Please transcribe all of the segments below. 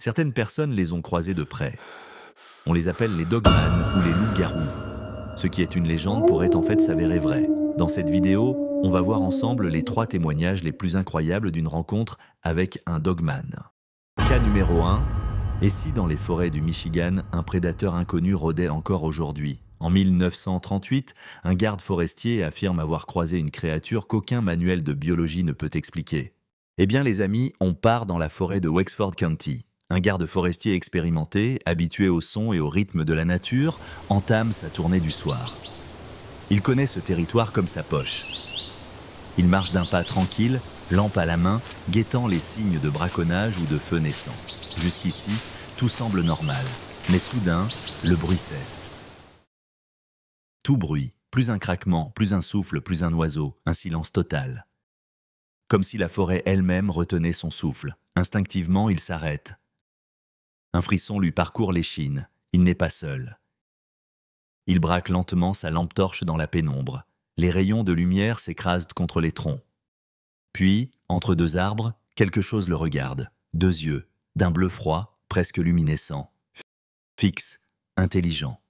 Certaines personnes les ont croisés de près. On les appelle les dogman ou les loups-garous. Ce qui est une légende pourrait en fait s'avérer vrai. Dans cette vidéo, on va voir ensemble les 3 témoignages les plus incroyables d'une rencontre avec un dogman. Cas numéro 1. Et si dans les forêts du Michigan, un prédateur inconnu rôdait encore aujourd'hui? En 1938, un garde forestier affirme avoir croisé une créature qu'aucun manuel de biologie ne peut expliquer. Eh bien les amis, on part dans la forêt de Wexford County. Un garde forestier expérimenté, habitué au son et au rythme de la nature, entame sa tournée du soir. Il connaît ce territoire comme sa poche. Il marche d'un pas tranquille, lampe à la main, guettant les signes de braconnage ou de feu naissant. Jusqu'ici, tout semble normal. Mais soudain, le bruit cesse. Tout bruit, plus un craquement, plus un souffle, plus un oiseau, un silence total. Comme si la forêt elle-même retenait son souffle. Instinctivement, il s'arrête. Un frisson lui parcourt l'échine. Il n'est pas seul. Il braque lentement sa lampe torche dans la pénombre. Les rayons de lumière s'écrasent contre les troncs. Puis, entre 2 arbres, quelque chose le regarde. 2 yeux, d'un bleu froid, presque luminescent. Fixe, intelligent.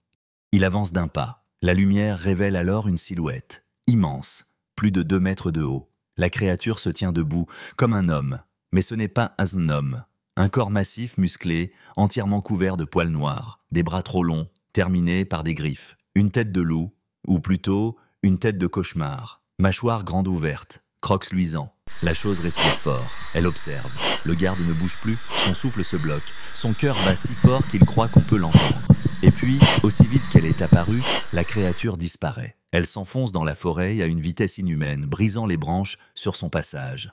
Il avance d'un pas. La lumière révèle alors une silhouette, immense, plus de 2 mètres de haut. La créature se tient debout, comme un homme. Mais ce n'est pas un homme. Un corps massif, musclé, entièrement couvert de poils noirs. Des bras trop longs, terminés par des griffes. Une tête de loup, ou plutôt une tête de cauchemar. Mâchoire grande ouverte, crocs luisants. La chose respire fort. Elle observe. Le garde ne bouge plus, son souffle se bloque. Son cœur bat si fort qu'il croit qu'on peut l'entendre. Et puis, aussi vite qu'elle est apparue, la créature disparaît. Elle s'enfonce dans la forêt à une vitesse inhumaine, brisant les branches sur son passage.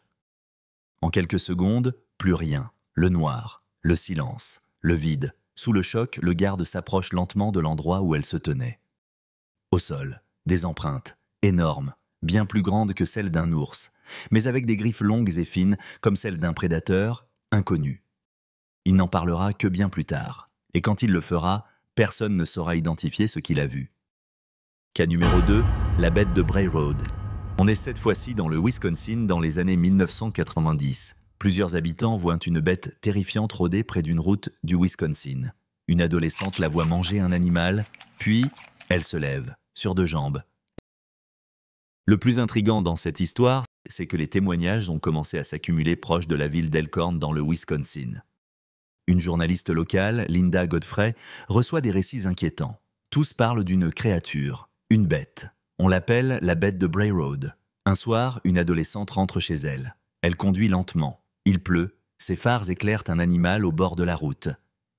En quelques secondes, plus rien. Le noir, le silence, le vide. Sous le choc, le garde s'approche lentement de l'endroit où elle se tenait. Au sol, des empreintes, énormes, bien plus grandes que celles d'un ours, mais avec des griffes longues et fines, comme celles d'un prédateur inconnu. Il n'en parlera que bien plus tard, et quand il le fera, personne ne saura identifier ce qu'il a vu. Cas numéro 2, la bête de Bray Road. On est cette fois-ci dans le Wisconsin dans les années 1990. Plusieurs habitants voient une bête terrifiante rôder près d'une route du Wisconsin. Une adolescente la voit manger un animal, puis elle se lève, sur 2 jambes. Le plus intriguant dans cette histoire, c'est que les témoignages ont commencé à s'accumuler proche de la ville d'Elkhorn dans le Wisconsin. Une journaliste locale, Linda Godfrey, reçoit des récits inquiétants. Tous parlent d'une créature, une bête. On l'appelle la bête de Bray Road. Un soir, une adolescente rentre chez elle. Elle conduit lentement. Il pleut, ses phares éclairent un animal au bord de la route.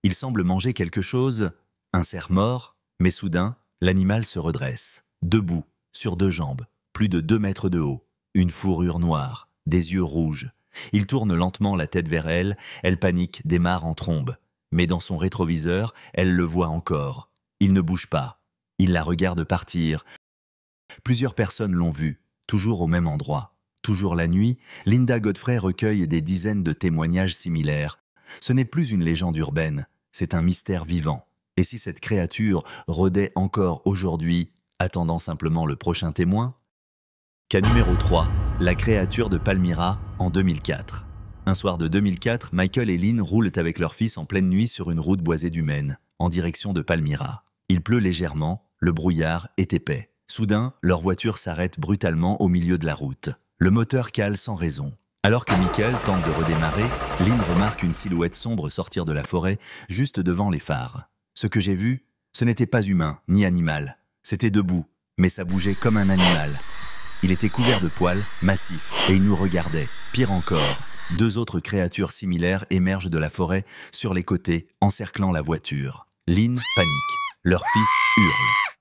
Il semble manger quelque chose, un cerf mort, mais soudain, l'animal se redresse, debout, sur 2 jambes, plus de 2 mètres de haut, une fourrure noire, des yeux rouges. Il tourne lentement la tête vers elle, elle panique, démarre en trombe. Mais dans son rétroviseur, elle le voit encore. Il ne bouge pas. Il la regarde partir. Plusieurs personnes l'ont vu, toujours au même endroit. Toujours la nuit, Linda Godfrey recueille des dizaines de témoignages similaires. Ce n'est plus une légende urbaine, c'est un mystère vivant. Et si cette créature rôdait encore aujourd'hui, attendant simplement le prochain témoin? Cas numéro 3, la créature de Palmyra en 2004. Un soir de 2004, Michael et Lynn roulent avec leur fils en pleine nuit sur une route boisée du Maine, en direction de Palmyra. Il pleut légèrement, le brouillard est épais. Soudain, leur voiture s'arrête brutalement au milieu de la route. Le moteur cale sans raison. Alors que Michael tente de redémarrer, Lynn remarque une silhouette sombre sortir de la forêt, juste devant les phares. Ce que j'ai vu, ce n'était pas humain, ni animal. C'était debout, mais ça bougeait comme un animal. Il était couvert de poils, massif, et il nous regardait. Pire encore, 2 autres créatures similaires émergent de la forêt sur les côtés, encerclant la voiture. Lynn panique. Leur fils hurle.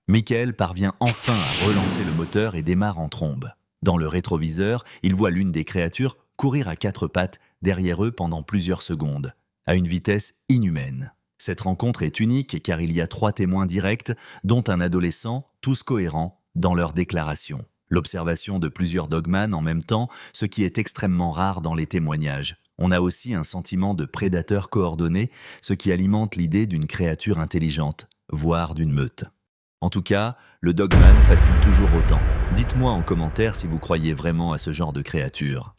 Michael parvient enfin à relancer le moteur et démarre en trombe. Dans le rétroviseur, il voit l'une des créatures courir à 4 pattes derrière eux pendant plusieurs secondes, à une vitesse inhumaine. Cette rencontre est unique car il y a 3 témoins directs, dont un adolescent, tous cohérents dans leurs déclarations. L'observation de plusieurs dogman en même temps, ce qui est extrêmement rare dans les témoignages. On a aussi un sentiment de prédateur coordonné, ce qui alimente l'idée d'une créature intelligente, voire d'une meute. En tout cas, le dogman fascine toujours autant. Dites-moi en commentaire si vous croyez vraiment à ce genre de créature.